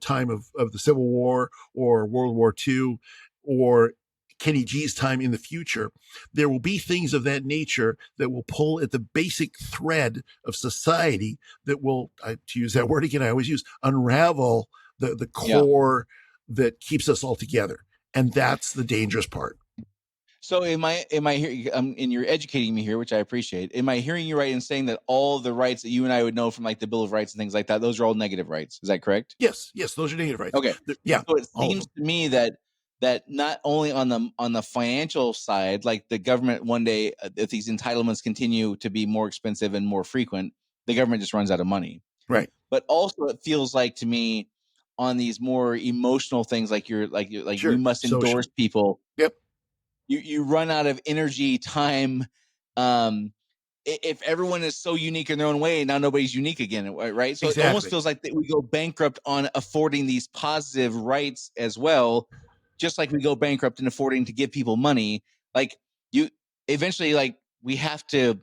time of the Civil War or World War II, or Kenny G's time in the future, there will be things of that nature that will pull at the basic thread of society that will, to use that word again, I always use, unravel the core that keeps us all together. And that's the dangerous part. So am I hearing, and you're educating me here, which I appreciate. Am I hearing you right in saying that all the rights that you and I would know from, like, the Bill of Rights and things like that, those are all negative rights? Is that correct? Yes, those are negative rights. Okay. So it seems to me that not only on the financial side, like the government one day, if these entitlements continue to be more expensive and more frequent, the government just runs out of money. Right. But also it feels like to me on these more emotional things, like you must endorse people. Yep. You run out of energy, time. If everyone is so unique in their own way, now nobody's unique again, right? So It almost feels like that we go bankrupt on affording these positive rights as well, just like we go bankrupt in affording to give people money. Like, you eventually, like, we have to.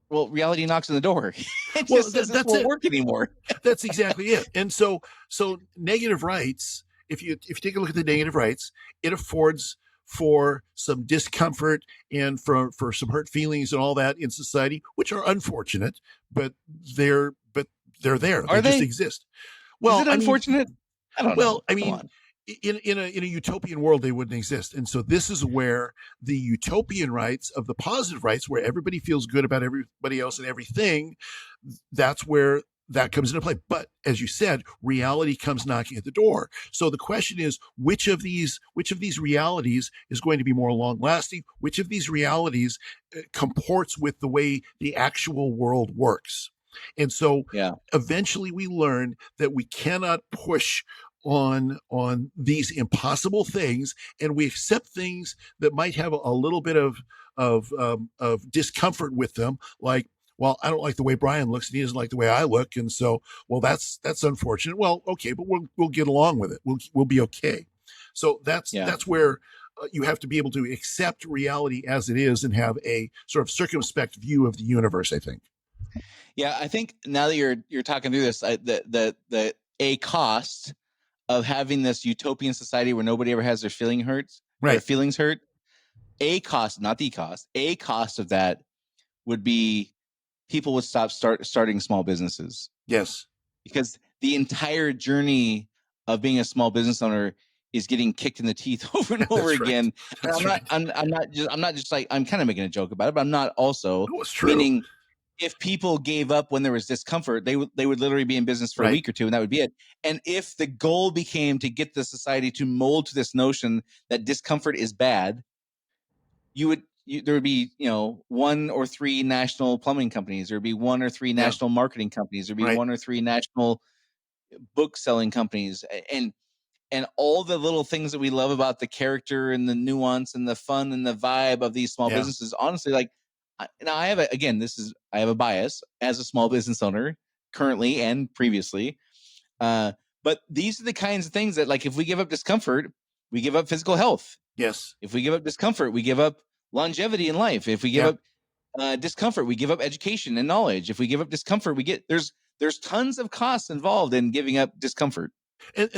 Well, reality knocks on the door. It just says this won't work anymore. That's exactly it. And so negative rights, if you take a look at the negative rights, it affords for some discomfort and for some hurt feelings and all that in society, which are unfortunate, but they're there. Are they just exist. Well, is it unfortunate? I don't know. Well, I mean, in a utopian world, they wouldn't exist. And so this is where the utopian rights of the positive rights, where everybody feels good about everybody else and everything, that's where that comes into play. But as you said, reality comes knocking at the door. So the question is, which of these realities is going to be more long lasting? Which of these realities comports with the way the actual world works? And so eventually we learn that we cannot push on these impossible things, and we accept things that might have a little bit of discomfort with them, like, well, I don't like the way Brian looks and he doesn't like the way I look, and so, well, that's unfortunate. Well, okay, but we'll get along with it. We'll be okay. So that's where you have to be able to accept reality as it is and have a sort of circumspect view of the universe, I think. Yeah, I think now that you're talking through this, the a cost of having this utopian society where nobody ever has their feelings hurt, a cost, not the cost, a cost of that would be people would starting small businesses. Yes. Because the entire journey of being a small business owner is getting kicked in the teeth over and over again. Right. And I'm not just like, I'm kind of making a joke about it, but I'm not also meaning if people gave up when there was discomfort, they would literally be in business for a week or two, and that would be it. And if the goal became to get the society to mold to this notion that discomfort is bad, there would be, 1 or 3 national plumbing companies. There would be 1 or 3 national marketing companies. There'd be 1 or 3 national book selling companies, and all the little things that we love about the character and the nuance and the fun and the vibe of these small businesses. Honestly, like, now I have a bias as a small business owner currently and previously. But these are the kinds of things that, like, if we give up discomfort, we give up physical health. Yes. If we give up discomfort, we give up longevity in life. If we give up discomfort, we give up education and knowledge. If we give up discomfort, there's tons of costs involved in giving up discomfort. And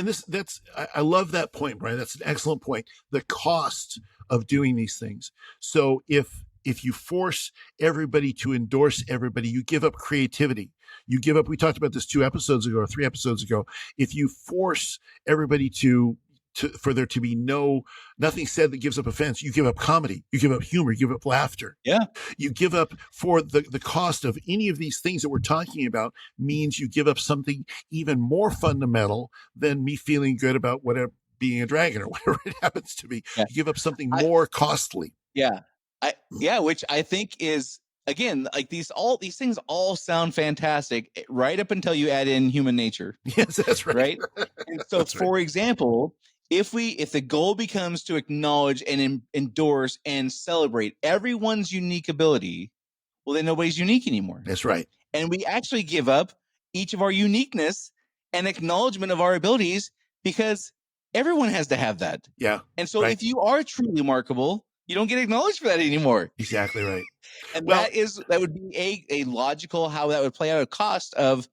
I love that point, Brian. That's an excellent point. The cost of doing these things. So if you force everybody to endorse everybody, you give up creativity. You give up, we talked about this 2 episodes ago or 3 episodes ago. If you force everybody for there to be nothing said that gives up offense, you give up comedy, you give up humor, you give up laughter. Yeah. You give up, for the cost of any of these things that we're talking about, means you give up something even more fundamental than me feeling good about whatever, being a dragon or whatever it happens to be. You give up something more costly. Which I think is, again, like, these things all sound fantastic right up until you add in human nature. Yes, that's right. Right. And so, for example, if the goal becomes to acknowledge and endorse and celebrate everyone's unique ability, well, then nobody's unique anymore. That's right. And we actually give up each of our uniqueness and acknowledgement of our abilities, because everyone has to have that. Yeah. And so if you are truly remarkable, you don't get acknowledged for that anymore. Exactly right. And that would be a logical how that would play out a cost of,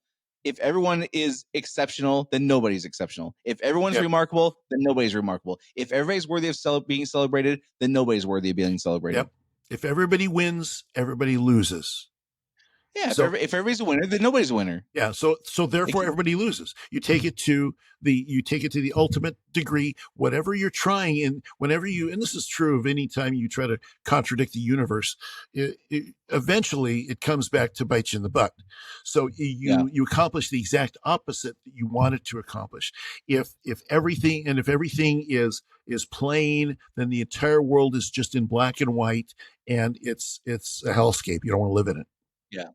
if everyone is exceptional, then nobody's exceptional. If everyone's remarkable, then nobody's remarkable. If everybody's worthy of being celebrated, then nobody's worthy of being celebrated. Yep. If everybody wins, everybody loses. Yeah, if everybody's a winner, then nobody's a winner. Yeah, so therefore everybody loses. You take it to the ultimate degree. Whatever you're trying, and and this is true of any time you try to contradict the universe, eventually it comes back to bite you in the butt. So you accomplish the exact opposite that you wanted to accomplish. If everything is plain, then the entire world is just in black and white, and it's a hellscape. You don't want to live in it. Yeah.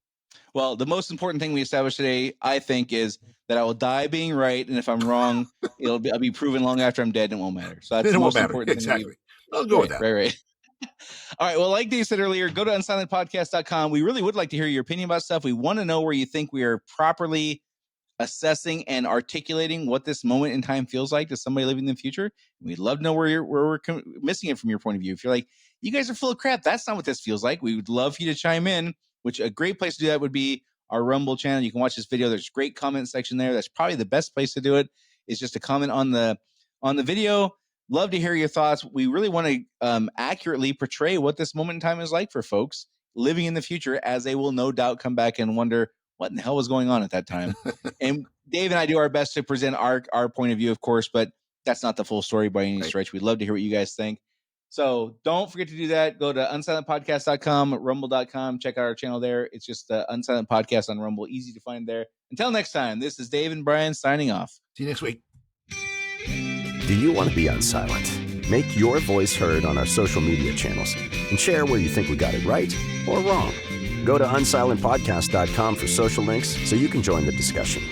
Well, the most important thing we established today, I think, is that I will die being right, and if I'm wrong, I'll be proven long after I'm dead, and it won't matter. So that's the most important thing. Exactly. I'll go with that. Right. All right. Well, like Dave said earlier, go to unsilentpodcast.com. We really would like to hear your opinion about stuff. We want to know where you think we are properly assessing and articulating what this moment in time feels like to somebody living in the future. We'd love to know where we're missing it from your point of view. If you're like, you guys are full of crap, that's not what this feels like, we would love for you to chime in, which a great place to do that would be our Rumble channel. You can watch this video. There's a great comment section there. That's probably the best place to do it, is just to comment on the video. Love to hear your thoughts. We really want to accurately portray what this moment in time is like for folks living in the future, as they will no doubt come back and wonder what in the hell was going on at that time. And Dave and I do our best to present our point of view, of course, but that's not the full story by any stretch. We'd love to hear what you guys think. So don't forget to do that. Go to unsilentpodcast.com, rumble.com. Check out our channel there. It's just the Unsilent Podcast on Rumble. Easy to find there. Until next time, this is Dave and Brian signing off. See you next week. Do you want to be unsilent? Make your voice heard on our social media channels and share where you think we got it right or wrong. Go to unsilentpodcast.com for social links so you can join the discussion.